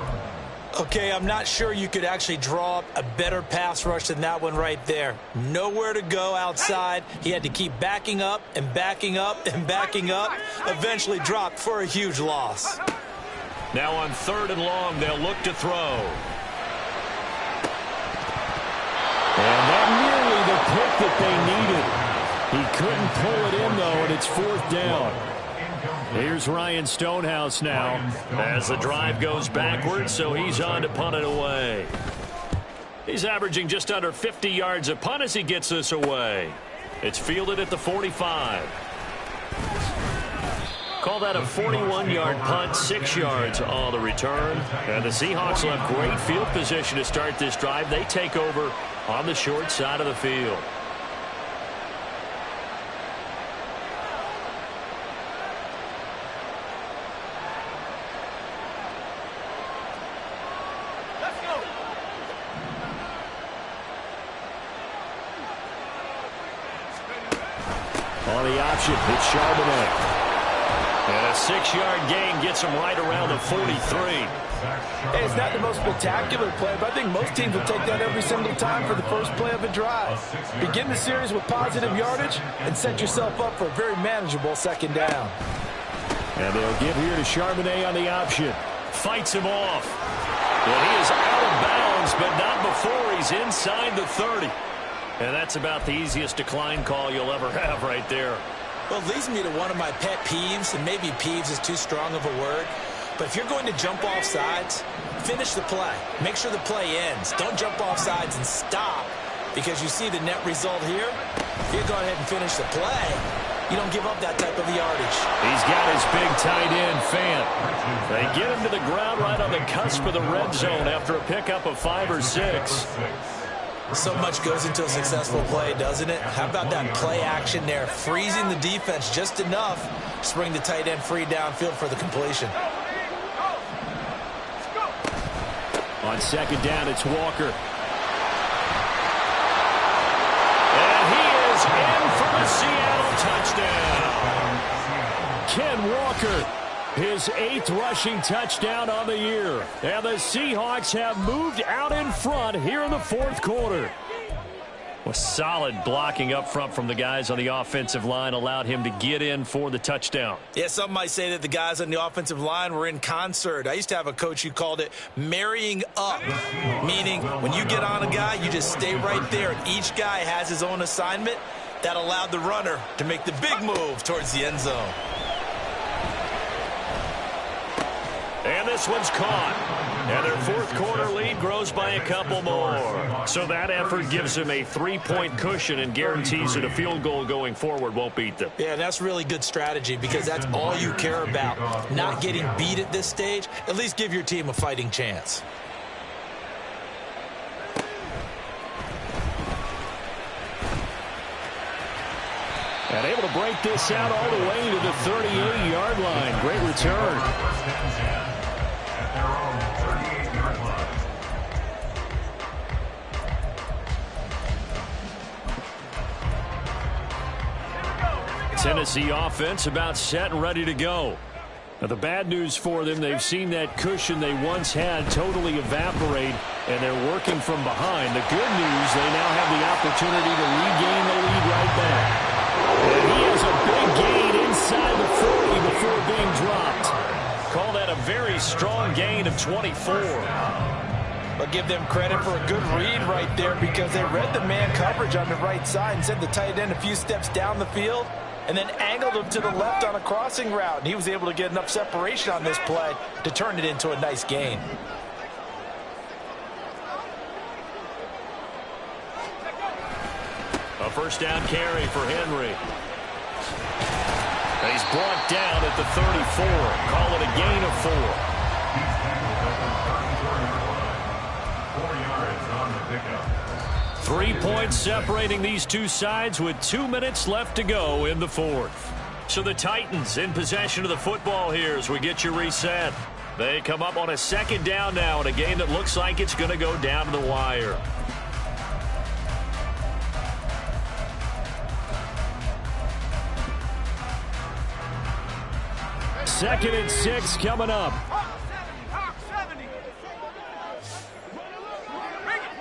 Okay, I'm not sure you could actually draw up a better pass rush than that one right there. Nowhere to go outside. He had to keep backing up and backing up and backing up. Eventually dropped for a huge loss. Now on third and long, they'll look to throw. And that nearly the pick that they needed. He couldn't pull it in, though, and it's fourth down. Here's Ryan Stonehouse now as the drive goes backwards, so he's on to punt it away. He's averaging just under 50 yards a punt as he gets this away. It's fielded at the 45. Call that a 41-yard punt, 6 yards on the return. And the Seahawks will have great field position to start this drive. They take over on the short side of the field. On the option, it's Charbonnet. And a 6-yard gain gets him right around the 43. Hey, it's not the most spectacular play, but I think most teams will take that every single time for the first play of a drive. Begin the series with positive yardage and set yourself up for a very manageable second down. And they'll give here to Charbonnet on the option. Fights him off. Well, he is out of bounds, but not before he's inside the 30. And that's about the easiest decline call you'll ever have right there. Well, it leads me to one of my pet peeves, and maybe peeves is too strong of a word, but if you're going to jump off sides, finish the play. Make sure the play ends. Don't jump off sides and stop, because you see the net result here. If you go ahead and finish the play, you don't give up that type of yardage. He's got his big tight end, Fant. They get him to the ground right on the cusp of the red zone after a pickup of 5 or 6. So much goes into a successful play, doesn't it? How about that play action there? Freezing the defense just enough to bring the tight end free downfield for the completion. On second down, it's Walker. And he is in for the Seattle touchdown. Ken Walker, his 8th rushing touchdown on the year. And the Seahawks have moved out in front here in the fourth quarter. Well, solid blocking up front from the guys on the offensive line allowed him to get in for the touchdown. Yeah, some might say that the guys on the offensive line were in concert. I used to have a coach who called it marrying up, meaning when you get on a guy, you just stay right there, and each guy has his own assignment. That allowed the runner to make the big move towards the end zone. And this one's caught. And their fourth quarter lead grows by a couple more. So that effort gives them a 3-point cushion and guarantees that a field goal going forward won't beat them. Yeah, that's really good strategy because that's all you care about. Not getting beat at this stage. At least give your team a fighting chance. And able to break this out all the way to the 38-yard line. Great return. At their own 38-yard line. Tennessee offense about set and ready to go. Now, the bad news for them, they've seen that cushion they once had totally evaporate, and they're working from behind. The good news, they now have the opportunity to regain the lead right back. And he has a big gain inside the 40 before being dropped. Call that a very strong gain of 24. But give them credit for a good read right there because they read the man coverage on the right side and sent the tight end a few steps down the field and then angled him to the left on a crossing route. And he was able to get enough separation on this play to turn it into a nice gain. A first down carry for Henry. And he's brought down at the 34. Call it a gain of 4. He's tackled at the 34-yard line. 4 yards on the pickup. 3 points separating these two sides with 2 minutes left to go in the fourth. So the Titans in possession of the football here as we get you reset. They come up on a second down now in a game that looks like it's going to go down to the wire. Second and 6 coming up. Hawk 70. Bring it.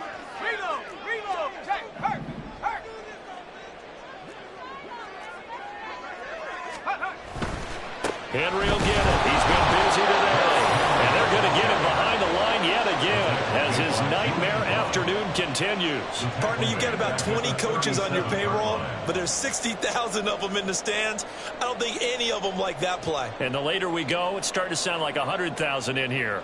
Reload. Check. Hurt. Henry will get it. He's been busy today. And they're going to get him behind the line yet again as his nightmare afternoon continues. Partner, you got about 20 coaches on your payroll, but there's 60,000 of them in the stands. I don't think any of them like that play. And the later we go, it's starting to sound like 100,000 in here.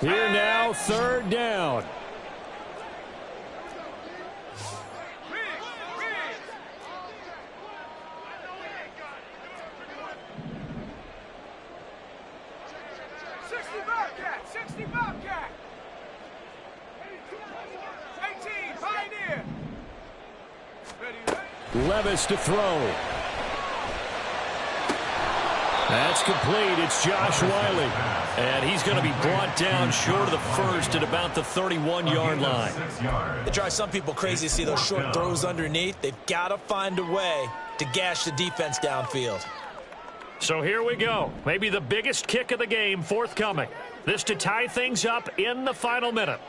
Here now, third down. Levis to throw. That's complete. It's Josh Wiley. And he's going to be brought down short of the first at about the 31-yard line. It drives some people crazy to see those short throws underneath. They've got to find a way to gash the defense downfield. So here we go. Maybe the biggest kick of the game forthcoming. This to tie things up in the final minute.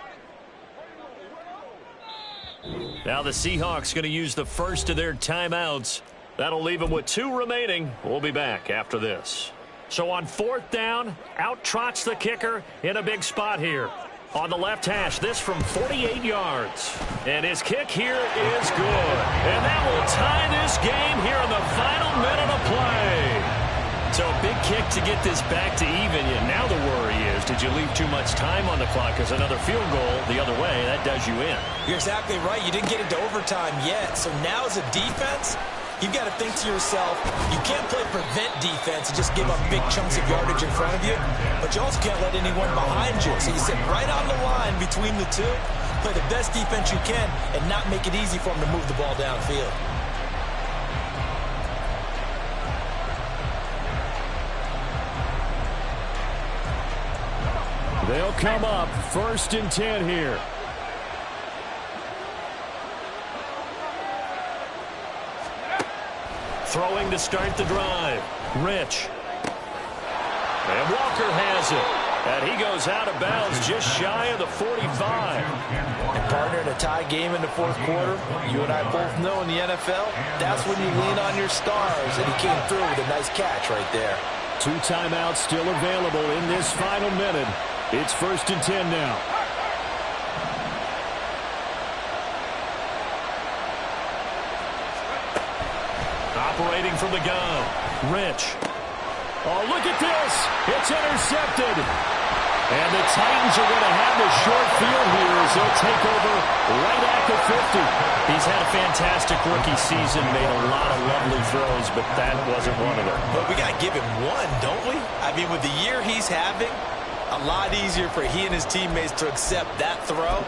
Now the Seahawks going to use the first of their timeouts. That'll leave them with 2 remaining. We'll be back after this. So on fourth down, out trots the kicker in a big spot here. On the left hash, this from 48 yards. And his kick here is good. And that will tie this game here in the final minute of play. So a big kick to get this back to even. And now the worry is, did you leave too much time on the clock? Because another field goal the other way, that does you in. You're exactly right. You didn't get into overtime yet. So now as a defense, you've got to think to yourself, you can't play prevent defense and just give up big chunks of yardage in front of you, but you also can't let anyone behind you. So you sit right on the line between the two, play the best defense you can, and not make it easy for them to move the ball downfield. They'll come up first and 10 here. Throwing to start the drive. Rich. And Walker has it. And he goes out of bounds just shy of the 45. a tie game in the fourth quarter, you and I both know in the NFL, that's when you lean on your stars, and he came through with a nice catch right there. 2 timeouts still available in this final minute. It's 1st and 10 now. Operating from the gun, Rich. Oh, look at this. It's intercepted. And the Titans are going to have the short field here as they'll take over right at the 50. He's had a fantastic rookie season, made a lot of lovely throws, but that wasn't one of them. But we got to give him one, don't we? I mean, with the year he's having, a lot easier for he and his teammates to accept that throw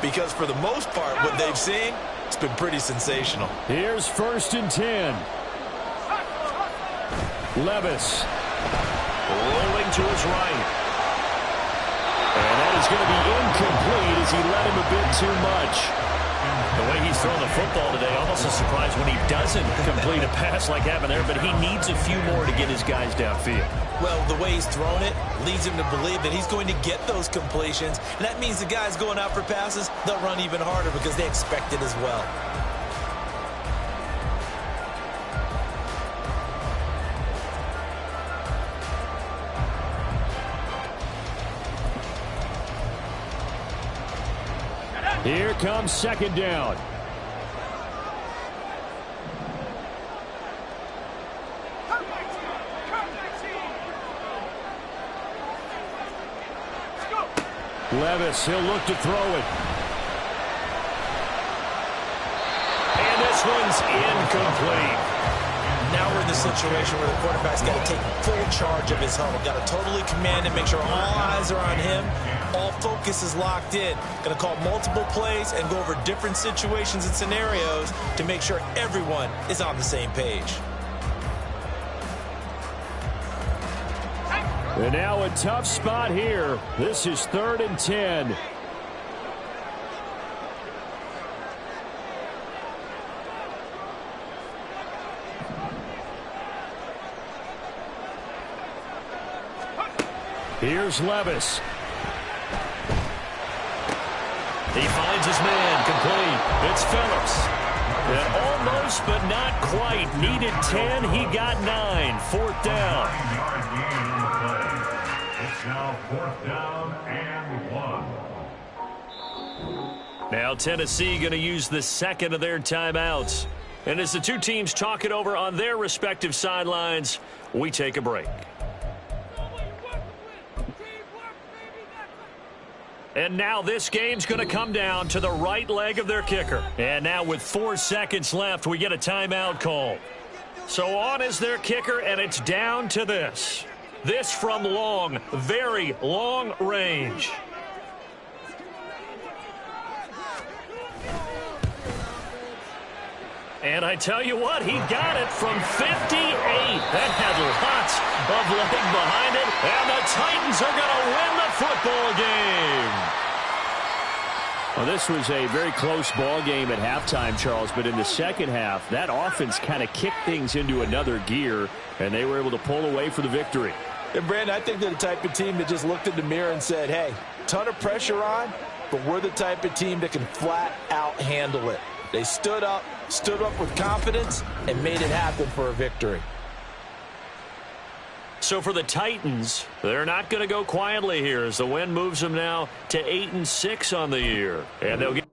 because for the most part, what they've seen, it's been pretty sensational. Here's 1st and 10. Levis rolling to his right. And that is going to be incomplete as he led him a bit too much. The way he's thrown the football today, almost a surprise when he doesn't complete a pass like happened there, but he needs a few more to get his guys downfield. Well, the way he's thrown it leads him to believe that he's going to get those completions. And that means the guys going out for passes, they'll run even harder because they expect it as well. Here comes 2nd down. Levis, he'll look to throw it. And this one's incomplete. Now we're in the situation where the quarterback's got to take full charge of his huddle. Got to totally command and make sure all eyes are on him. All focus is locked in. Going to call multiple plays and go over different situations and scenarios to make sure everyone is on the same page. And now a tough spot here. This is 3rd and 10. Here's Levis. He finds his man, complete. It's Phillips. And almost, but not quite. Needed 10, he got 9. 4th down. 9-yard gain on the play. It's now 4th down and 1. Now Tennessee going to use the 2nd of their timeouts. And as the two teams talk it over on their respective sidelines, we take a break. And now this game's going to come down to the right leg of their kicker. And now with 4 seconds left, we get a timeout call. So on is their kicker, and it's down to this. This from long, very long range. And I tell you what, he got it from 58. That had lots of leg behind it. And the Titans are going to win the football game. Well, this was a very close ball game at halftime, Charles, but in the second half, that offense kind of kicked things into another gear, and they were able to pull away for the victory. And, Brandon, I think they're the type of team that just looked in the mirror and said, hey, ton of pressure on, but we're the type of team that can flat out handle it. They stood up with confidence, and made it happen for a victory. So for the Titans, they're not going to go quietly here as the win moves them now to 8-6 on the year. And they'll get